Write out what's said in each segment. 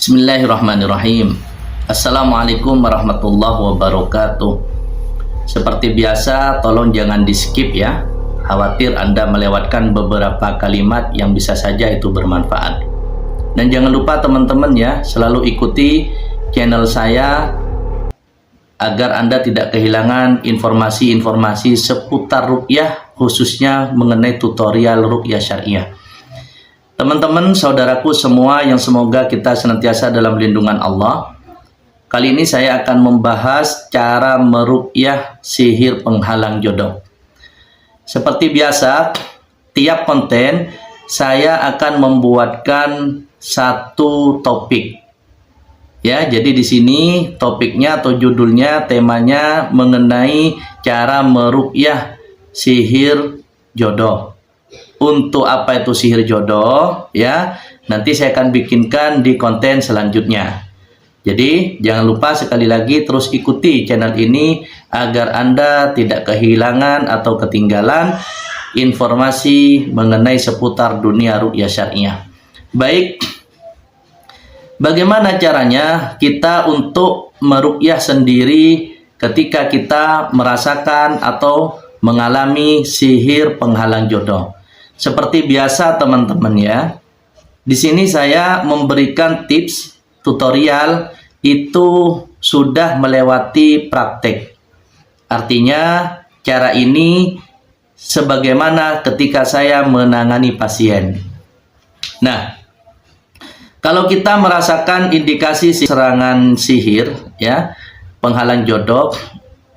Bismillahirrahmanirrahim. Assalamualaikum warahmatullahi wabarakatuh. Seperti biasa, tolong jangan di skip ya. Khawatir Anda melewatkan beberapa kalimat yang bisa saja itu bermanfaat. Dan jangan lupa teman-teman ya, selalu ikuti channel saya agar Anda tidak kehilangan informasi-informasi seputar ruqyah, khususnya mengenai tutorial ruqyah syariah. Teman-teman, saudaraku semua yang semoga kita senantiasa dalam lindungan Allah. Kali ini saya akan membahas cara meruqyah sihir penghalang jodoh. Seperti biasa, tiap konten saya akan membuatkan satu topik. Ya, jadi di sini topiknya atau judulnya, temanya mengenai cara meruqyah sihir jodoh. Untuk apa itu sihir jodoh ya, nanti saya akan bikinkan di konten selanjutnya. Jadi jangan lupa sekali lagi terus ikuti channel ini agar Anda tidak kehilangan atau ketinggalan informasi mengenai seputar dunia ruqyah syariah. Baik, bagaimana caranya kita untuk meruqyah sendiri ketika kita merasakan atau mengalami sihir penghalang jodoh? Seperti biasa teman-teman ya, di sini saya memberikan tips tutorial itu sudah melewati praktek. Artinya cara ini sebagaimana ketika saya menangani pasien. Nah, kalau kita merasakan indikasi serangan sihir ya, penghalang jodoh,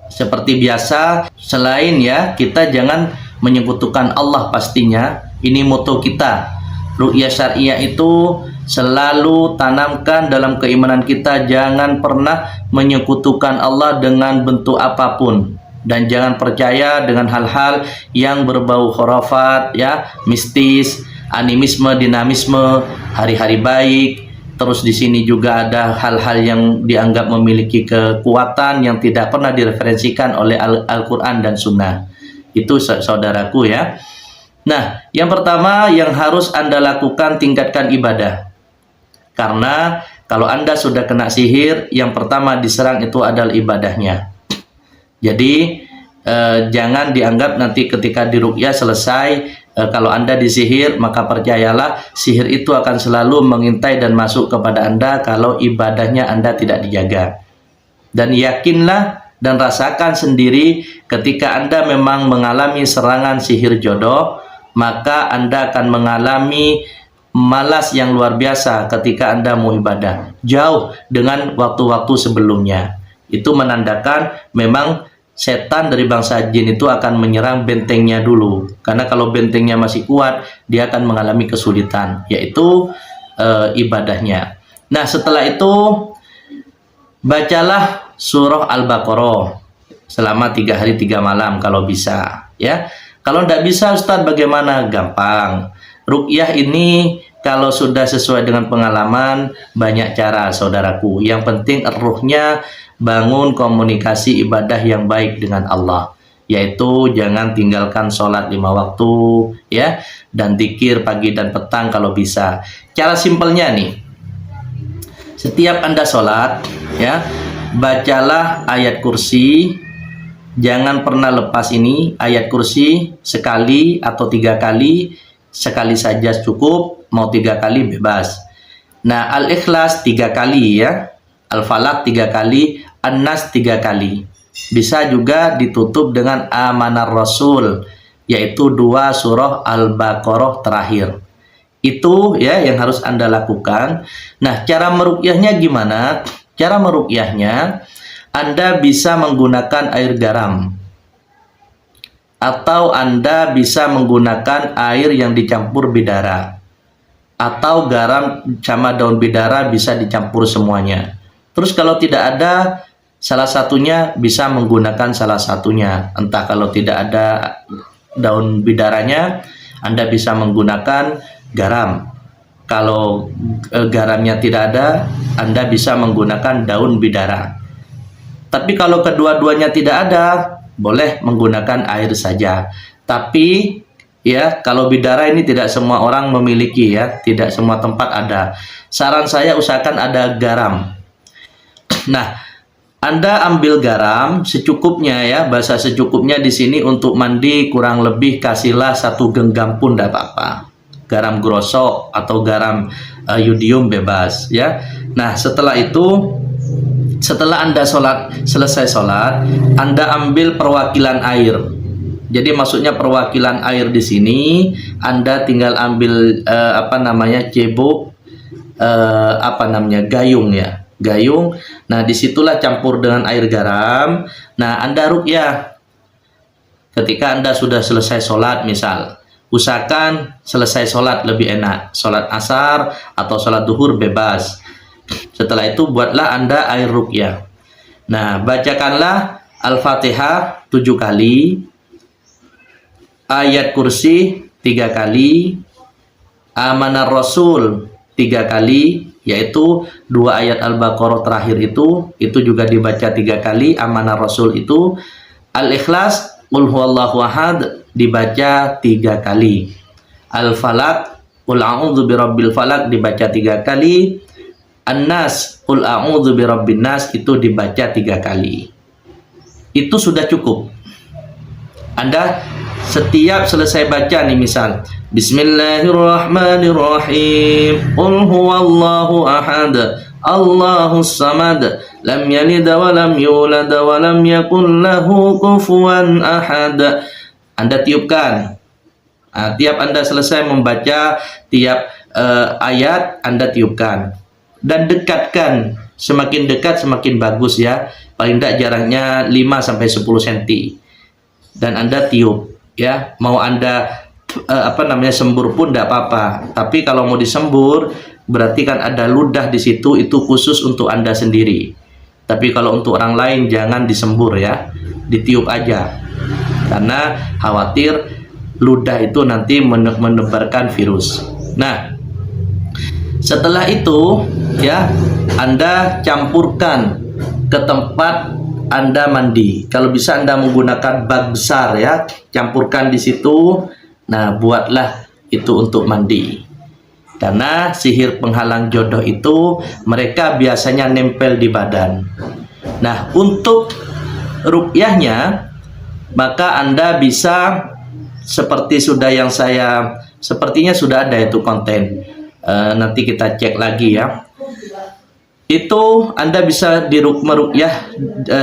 seperti biasa, selain ya kita jangan menyekutukan Allah pastinya. Ini moto kita. Ruqyah syariah itu selalu tanamkan dalam keimanan kita, jangan pernah menyekutukan Allah dengan bentuk apapun, dan jangan percaya dengan hal-hal yang berbau khurafat ya, mistis, animisme, dinamisme, hari-hari baik. Terus di sini juga ada hal-hal yang dianggap memiliki kekuatan yang tidak pernah direferensikan oleh Al-Quran dan Sunnah. Itu saudaraku ya. Nah, yang pertama yang harus Anda lakukan, tingkatkan ibadah. Karena kalau Anda sudah kena sihir, yang pertama diserang itu adalah ibadahnya. Jadi jangan dianggap nanti ketika diruqyah selesai, kalau Anda disihir, maka percayalah sihir itu akan selalu mengintai dan masuk kepada Anda kalau ibadahnya Anda tidak dijaga. Dan yakinlah dan rasakan sendiri ketika Anda memang mengalami serangan sihir jodoh, maka Anda akan mengalami malas yang luar biasa ketika Anda mau ibadah, jauh dengan waktu-waktu sebelumnya. Itu menandakan memang setan dari bangsa jin itu akan menyerang bentengnya dulu. Karena kalau bentengnya masih kuat, dia akan mengalami kesulitan, yaitu ibadahnya. Nah, setelah itu bacalah surah Al-Baqarah selama 3 hari 3 malam kalau bisa ya. Kalau tidak bisa Ustadz bagaimana? Gampang. Ruqyah ini kalau sudah sesuai dengan pengalaman, banyak cara saudaraku. Yang penting ruhnya bangun komunikasi ibadah yang baik dengan Allah, yaitu jangan tinggalkan sholat 5 waktu ya, dan zikir pagi dan petang kalau bisa. Cara simpelnya nih, setiap Anda sholat ya, bacalah ayat kursi. Jangan pernah lepas ini ayat kursi, sekali atau 3 kali. Sekali saja cukup, mau 3 kali bebas. Nah, Al-Ikhlas 3 kali ya, Al-Falaq 3 kali, An-Nas 3 kali. Bisa juga ditutup dengan Amanar Rasul, yaitu 2 surah Al-Baqarah terakhir. Itu ya yang harus Anda lakukan. Nah, cara meruqyahnya gimana? Cara meruqyahnya, Anda bisa menggunakan air garam, atau Anda bisa menggunakan air yang dicampur bidara, atau garam sama daun bidara bisa dicampur semuanya. Terus kalau tidak ada salah satunya, bisa menggunakan salah satunya. Entah kalau tidak ada daun bidaranya, Anda bisa menggunakan garam. Kalau garamnya tidak ada, Anda bisa menggunakan daun bidara. Tapi kalau kedua-duanya tidak ada, boleh menggunakan air saja. Tapi ya, kalau bidara ini tidak semua orang memiliki ya, tidak semua tempat ada. saran saya usahakan ada garam. Nah, Anda ambil garam secukupnya ya, bahasa secukupnya di sini untuk mandi kurang lebih kasihlah 1 genggam pun tidak apa-apa. Garam grosok atau garam yodium bebas ya. Nah, setelah itu, setelah Anda selesai sholat, Anda ambil perwakilan air. Jadi maksudnya perwakilan air di sini, Anda tinggal ambil cebok, gayung ya. Gayung. Nah, disitulah campur dengan air garam. Nah, Anda ruqyah ketika Anda sudah selesai sholat, misal usahakan selesai sholat lebih enak, sholat asar atau sholat duhur bebas. Setelah itu buatlah Anda air ruqyah. Nah, bacakanlah Al-Fatihah 7 kali, ayat kursi 3 kali, Amanar Rasul 3 kali, yaitu 2 ayat Al-Baqarah terakhir itu juga dibaca 3 kali, Amanar Rasul itu, Al-Ikhlas, Qul huwallahu ahad dibaca 3 kali, Al-Falaq, Qul a'udzu birabbil falaq dibaca 3 kali, An-Nas, Qul a'udzu birabbin nas itu dibaca 3 kali. Itu sudah cukup. Anda setiap selesai baca nih, misal Bismillahirrahmanirrahim, Qul huwallahu ahad, Allahus samad, lam yalid wa lam yulad wa lam yakul lahu kufuwan ahad. Anda tiupkan. Nah, tiap Anda selesai membaca tiap ayat, Anda tiupkan dan dekatkan. Semakin dekat semakin bagus ya. Paling tidak jaraknya 5-10 cm. Dan Anda tiup ya. Mau Anda sembur pun tidak apa-apa. Tapi kalau mau disembur berarti kan ada ludah di situ, itu khusus untuk Anda sendiri. Tapi kalau untuk orang lain jangan disembur ya, ditiup aja. Karena khawatir ludah itu nanti menebarkan virus. Nah, setelah itu ya, Anda campurkan ke tempat Anda mandi. Kalau bisa Anda menggunakan bak besar ya, campurkan di situ. Nah, buatlah itu untuk mandi. Karena sihir penghalang jodoh itu mereka biasanya nempel di badan. Nah, untuk ruqyahnya maka Anda bisa seperti sepertinya sudah ada itu konten. Nanti kita cek lagi ya. Itu Anda bisa meruqyah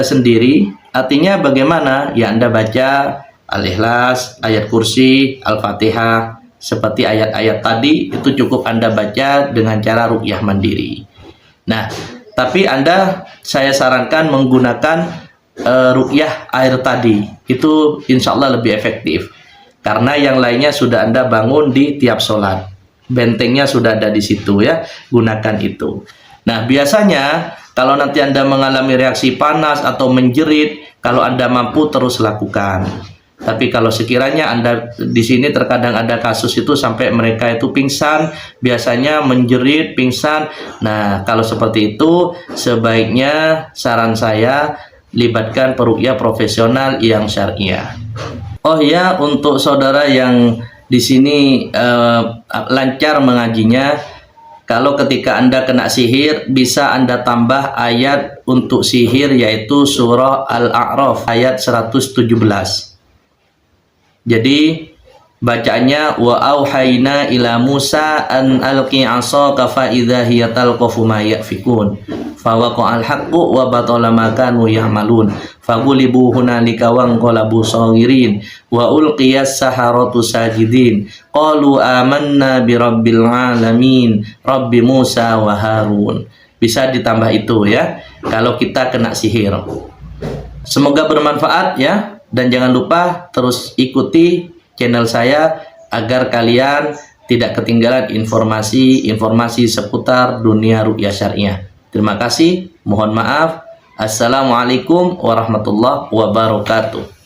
sendiri. Artinya bagaimana? Ya, Anda baca Al-Ikhlas, ayat kursi, Al-Fatihah, seperti ayat-ayat tadi, itu cukup Anda baca dengan cara ruqyah mandiri. Nah, tapi saya sarankan menggunakan ruqyah air tadi. Itu insya Allah lebih efektif. Karena yang lainnya sudah Anda bangun di tiap sholat. Bentengnya sudah ada di situ ya, gunakan itu. Nah, biasanya kalau nanti Anda mengalami reaksi panas atau menjerit, kalau Anda mampu terus lakukan. Tapi kalau sekiranya Anda di sini terkadang ada kasus itu sampai mereka itu pingsan, biasanya menjerit, pingsan. Nah, kalau seperti itu sebaiknya saran saya libatkan peruqyah profesional yang syariah. Oh ya, untuk saudara yang di sini lancar mengajinya, kalau ketika Anda kena sihir, bisa Anda tambah ayat untuk sihir, yaitu surah Al-A'raf ayat 117. Jadi bacaannya wa auhayna ila Musa an alqi 'asaka fa idza hiya talqafu ma yafikun fa waqa'al haqqu wa batala ma kanu ya'malun fagulibu hunalika wa anqalabu saghirin wa ulqiyas saharatu sajidin qalu amanna bi rabbil alamin rabbi Musa wa Harun. Bisa ditambah itu ya kalau kita kena sihir. Semoga bermanfaat ya. Dan jangan lupa terus ikuti channel saya agar kalian tidak ketinggalan informasi seputar dunia ruqyah syariah. Terima kasih, mohon maaf. Assalamualaikum warahmatullahi wabarakatuh.